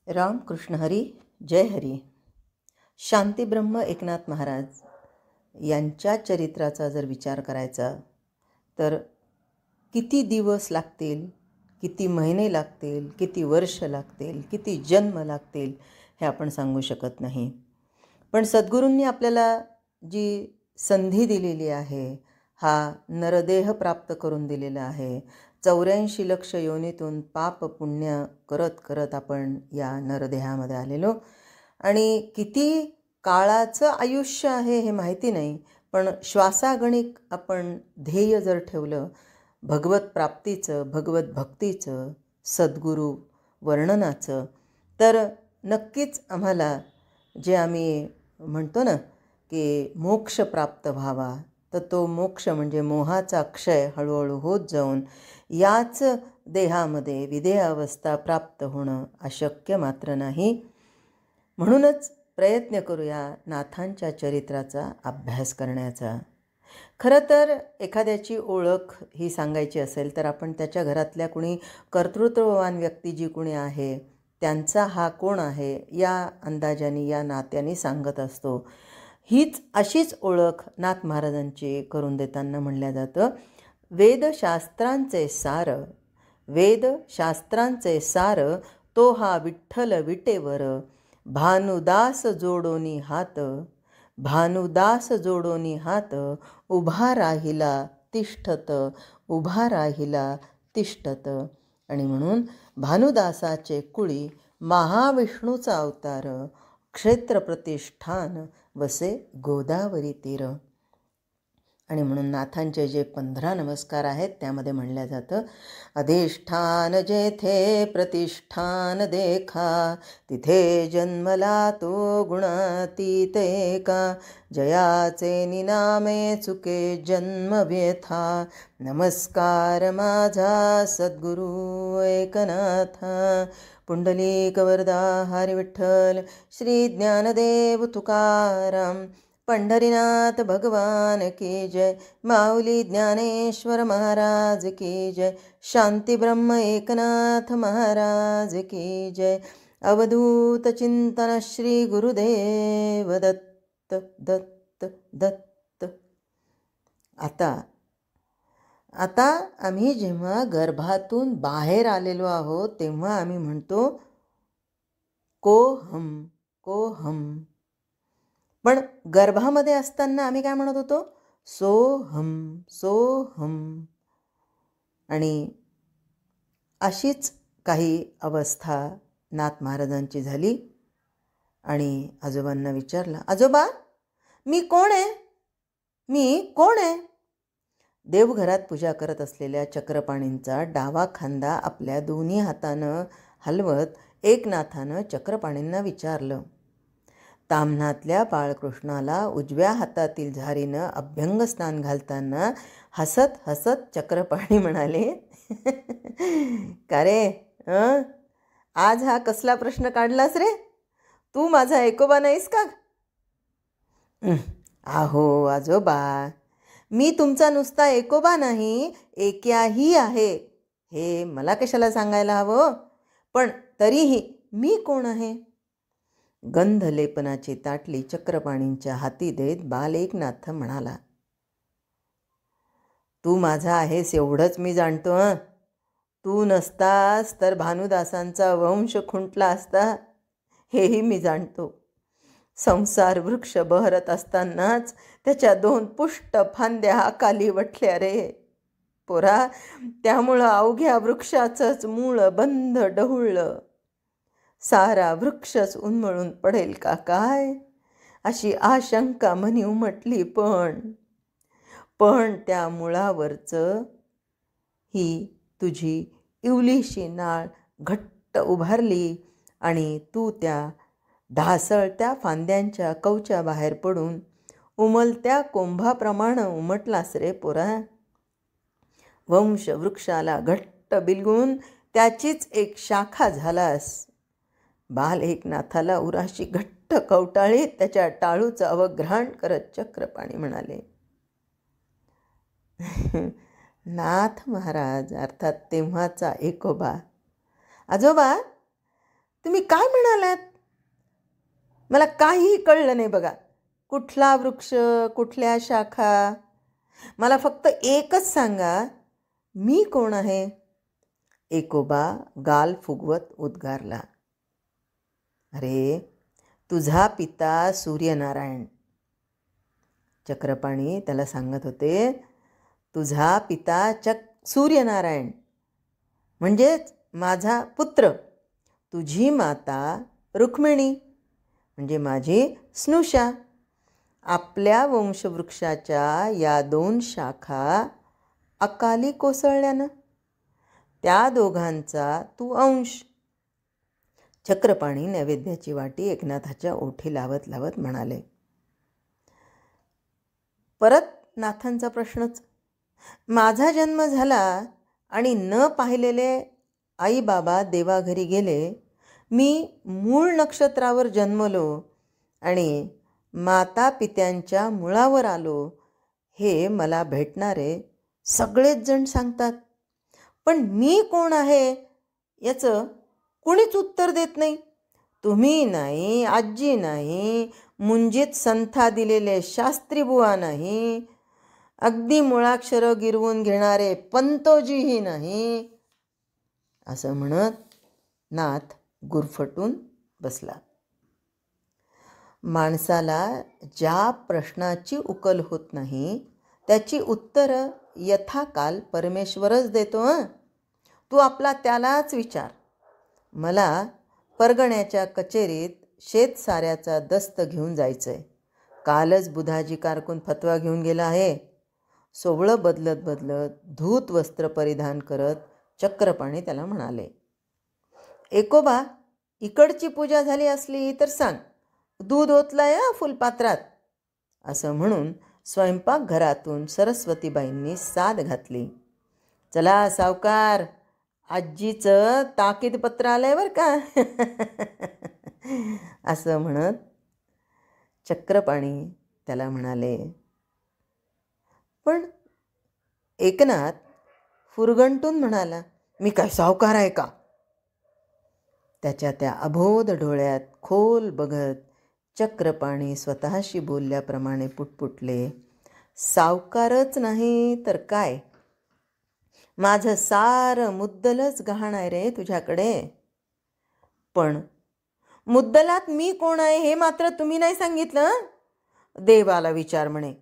रामकृष्ण हरी. जय हरी. शांतीब्रह्म एकनाथ महाराज यांच्या चरित्राचा जर विचार करायचा तर किती दिवस लागतील, किती महिने लागतील, किती वर्ष लागतील, किती जन्म लागतील हे आपण सांगू शकत नाही. पण सद्गुरूंनी आपल्याला जी संधी दिलेली आहे, हा नरदेह प्राप्त करून दिलेला आहे. 84 लक्ष योनीतून पाप पुण्य करत करत आपण या नरदेहामध्ये आलेलो आणि किती काळाचं आयुष्य आहे हे माहिती नाही, पण श्वासागणिक आपण ध्येय जर ठेवलं भगवत प्राप्तीचं, भगवत भक्तीचं, सद्गुरू वर्णनाचं, तर नक्कीच आम्हाला जे आम्ही म्हणतो ना की मोक्ष प्राप्त व्हावा, तर तो मोक्ष म्हणजे मोहाचा क्षय हळूहळू होत जाऊन याच देहामध्ये विदेह अवस्था प्राप्त होणं अशक्य मात्र नाही. म्हणूनच प्रयत्न करूया नाथांच्या चरित्राचा अभ्यास करण्याचा. खरं तर एखाद्याची ओळख ही सांगायची असेल तर आपण त्याच्या घरातल्या कुणी कर्तृत्ववान व्यक्ती जी कुणी आहे त्यांचा हा कोण आहे या अंदाजाने, या नात्याने सांगत असतो. हीच अशीच ओळख नाथ महाराजांची करून देताना म्हणल्या जातं, वेदशास्त्रांचे सार, वेदशास्त्रांचे सार तो हा विठ्ठल विटेवर, भानुदास जोडोनी हात, भानुदास जोडोनी हात, उभा राहिला तिष्ठत, उभा राहिला तिष्ठत. आणि म्हणून भानुदासाचे कुळी महाविष्णूचा अवतार, क्षेत्र प्रतिष्ठान वसे गोदावरी तीर. आणि म्हणून नाथांचे जे 15 नमस्कार आहेत त्यामध्ये म्हणल्या जातं, अधिष्ठान जेथे प्रतिष्ठान देखा, तिथे जन्मला तो गुणातीत एका, जयाचे निनामे चुके जन्म व्यथा, नमस्कार माझा सद्गुरू एकनाथा. पुंडलिक वरदा हरी विठ्ठल, श्री ज्ञानदेव तुकाराम, पंढरीनाथ भगवान की जय, माऊली ज्ञानेश्वर महाराज की जय, शांती ब्रह्म एकनाथ महाराज की जय, अवधूत चिंतन श्री गुरुदेव दत्त दत्त दत्त. आता आम्ही जेव्हा गर्भातून बाहेर आलेलो आहोत तेव्हा आम्ही म्हणतो कोहम कोहम, पण गर्भामध्ये असताना आम्ही काय म्हणत होतो? सोहम सोहम. आणि अशीच काही अवस्था नाथ महाराजांची झाली. आणि आजोबांना विचारलं, आजोबा मी कोण आहे, मी कोण आहे? देवघरात पूजा करत असलेल्या चक्रपाणींचा डावा खांदा आपल्या दोन्ही हातानं हलवत एकनाथानं चक्रपाणींना विचारलं. ताम्हणातल्या बाळकृष्णाला उजव्या हातातील झारीनं अभ्यंग स्नान घालताना हसत हसत चक्रपाणी म्हणाले, का रे आज हा कसला प्रश्न काढलास रे? तू माझा एकोबा नाहीस का? आहो आजोबा, मी तुमचा नुसता एकोबा नाही, एक्याही आहे हे मला कशाला सांगायला हवं, पण तरीही मी कोण आहे? गंधलेपनाची ताटली चक्रपाणींच्या हाती देत बाल एकनाथ म्हणाला, तू माझा आहेस एवढंच मी जाणतो. तू नसतास तर भानुदासांचा वंश खुंटला असता हेही मी जाणतो. संसार वृक्ष बहरत असतानाच त्याच्या 2 पुष्ट फांद्या अकाली वटल्या रे पोरा, त्यामुळं अवघ्या वृक्षाचंच मूळ बंध डहुळलं, सारा वृक्षच उन्मळून पडेल का काय अशी आशंका मनी उमटली. पण त्या मुळावरचं ही तुझी इवलीशी नाळ घट्ट उभारली आणि तू त्या ढासळत्या फांद्यांच्या कवच्या बाहेर पडून उमलत्या कोंभाप्रमाणे उमटलास रे पोरा. वंश वृक्षाला घट्ट बिलगून त्याचीच एक शाखा झालास. बाल एकनाथाला उराशी घट्ट कवटाळीत त्याच्या टाळूचं अवग्रहण करत चक्रपाणी म्हणाले, नाथ महाराज अर्थात तेव्हाचा एकोबा, आजोबा तुम्ही काय म्हणालात? मला काहीही कळलं नाही बघा. कुठला वृक्ष, कुठल्या शाखा? मला फक्त एकच सांगा, मी कोण आहे? एकोबा गाल फुगवत उद्गारला. अरे, तुझा पिता सूर्यनारायण. चक्रपाणी त्याला सांगत होते, तुझा पिता सूर्यनारायण म्हणजेच माझा पुत्र. तुझी माता रुक्मिणी म्हणजे माझी स्नुषा. आपल्या वंशवृक्षाच्या या 2 शाखा अकाली कोसळल्यानं त्या दोघांचा तू अंश. चक्रपाणी नैवेद्याची वाटी एकनाथाच्या ओठी लावत लावत म्हणाले. परत नाथांचा प्रश्नच. माझा जन्म झाला आणि न पाहिलेले आई बाबा देवाघरी गेले. मी मूळ नक्षत्रावर जन्मलो आणि माता पित्यांच्या मुळावर आलो, हे मला भेटणारे सगळेच जण सांगतात. पण मी कोण आहे याचं कुणीच उत्तर देत नाही. तुम्ही नाही, आजी नाही, मुंजीत संथा दिलेले शास्त्री बुवा नाही, अगदी मुळाक्षरं गिरवून घेणारे पंतोजीही नाही. असं म्हणत नाथ गुरफटून बसला. माणसाला ज्या प्रश्नाची उकल होत नाही त्याची उत्तरं यथाकाल परमेश्वरच देतो. तू आपला त्यालाच विचार. मला परगण्याच्या कचेरीत शेतसाऱ्याचा दस्त घेऊन जायचंय. कालच बुधाजी कारकून फतवा घेऊन गेला आहे. सोवळं बदलत बदलत धूत वस्त्र परिधान करत चक्रपाणी त्याला म्हणाले. एकोबा, इकडची पूजा झाली असली तर सांग, दूध ओतलंय फुलपात्रात. असं म्हणून स्वयंपाकघरातून सरस्वतीबाईंनी साद घातली. चला सावकार, आजीचं ताकीदपत्र आलंय बरं का. असं म्हणत चक्रपाणी त्याला म्हणाले. पण एकनाथ फुरगंटून म्हणाला, मी काय सावकार आहे का? त्याच्या त्या अबोध डोळ्यात खोल बघत चक्रपाणी स्वतःशी बोलल्याप्रमाणे पुटपुटले. सावकारच नाही तर काय, माझं सारं मुद्दलच गहाण आहे रे तुझ्याकडे. पण मुद्दलात मी कोण आहे हे मात्र तुम्ही नाही सांगितलं. देवाला विचार म्हणे.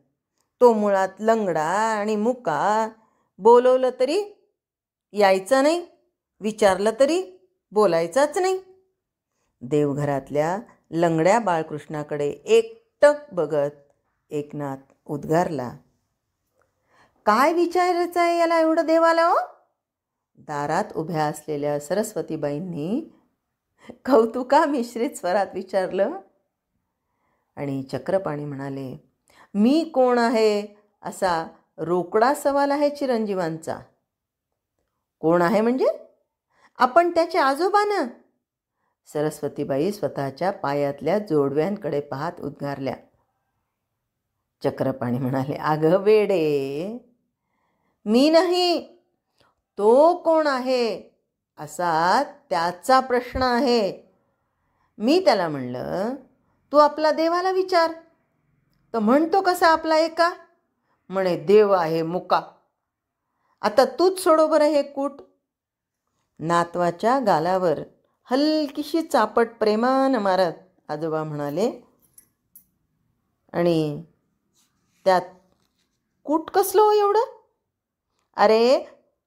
तो मुळात लंगडा आणि मुका. बोलवलं तरी यायचं नाही, विचारलं तरी बोलायचाच नाही. देवघरातल्या लंगड्या बाळकृष्णाकडे एकटक बघत एकनाथ उद्गारला. काय विचारायचं आहे याला एवढं देवाला हो? दारात उभ्या असलेल्या सरस्वतीबाईंनी कौतुका मिश्रित स्वरात विचारलं. आणि चक्रपाणी म्हणाले, मी कोण आहे असा रोकडा सवाल आहे चिरंजीवांचा. कोण आहे म्हणजे? आपण त्याचे आजोबा ना. सरस्वतीबाई स्वतःच्या पायातल्या जोडव्यांकडे पाहत उद्गारल्या. चक्रपाणी म्हणाले, अगं वेडे, मी नाही, तो कोण आहे असा त्याचा प्रश्न आहे. मी त्याला म्हणलं, तू आपला देवाला विचार. तर म्हणतो कसा आपला एका? म्हणे देव आहे मुका. आता तूच सोडो बरं हे कूट. नातवाच्या गालावर हलकीशी चापट प्रेमानं मारत आजोबा म्हणाले. आणि त्यात कूट कसलो एवढं? अरे,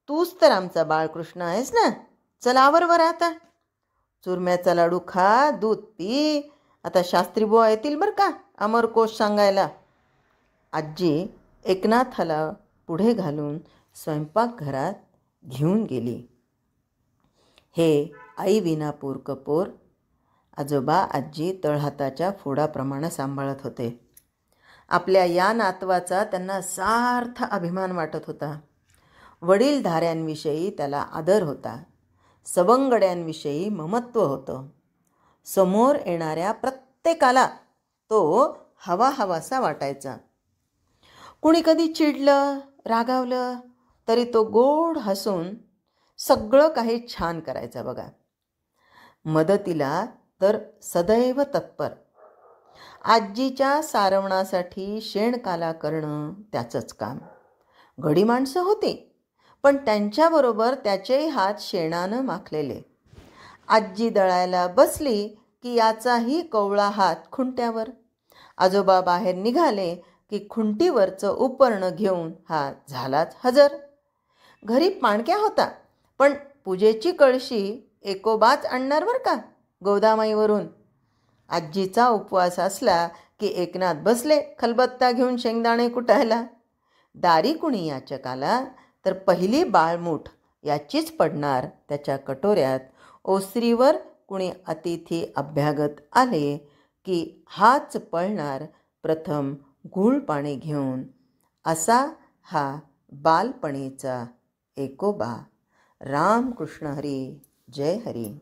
तूच तर आमचा बाळकृष्ण आहेस ना. चल आवर बरं आता. चुरम्याचा लाडू खा, दूध पी. आता शास्त्री बुवा येतील बरं का अमरकोश सांगायला. आजी एकनाथाला पुढे घालून स्वयंपाकघरात घेऊन गेली. हे आई विनापूर कपोर आजोबा आजी तळहाताच्या फोडाप्रमाणे सांभाळत होते. आपल्या या नातवाचा त्यांना सार्थ अभिमान वाटत होता. वडीलधाऱ्यांविषयी त्याला आदर होता. सवंगड्यांविषयी ममत्व होतं. समोर येणाऱ्या प्रत्येकाला तो हवा हवासा वाटायचा. कुणी कधी चिडलं, रागावलं तरी तो गोड हसून सगळं काही छान करायचा बघा. मदतीला तर सदैव तत्पर. आजीच्या सारवणासाठी शेणकाला करणं त्याचंच काम. गडी माणसं होती, पण त्यांच्याबरोबर त्याचेही हात शेणानं माखलेले. आजी दळायला बसली की याचाही कवळा हात खुंट्यावर. आजोबा बाहेर निघाले की खुंटीवरचं उपरणं घेऊन हा झालाच हजर. घरी पाणक्या होता, पण पूजेची कळशी एकोबाच आणणार बरं का गोदामाईवरून. आजीचा उपवास असला की एकनाथ बसले खलबत्ता घेऊन शेंगदाणे कुटायला. दारी कुणी याचक आला तर पहिली बाळमूठ याचीच पडणार त्याच्या कटोऱ्यात. ओसरीवर कुणी अतिथी अभ्यागत आले की हाच पळणार प्रथम गूळ पाणी घेऊन. असा हा बालपणीचा एकोबा. राम कृष्ण हरी. जय हरी.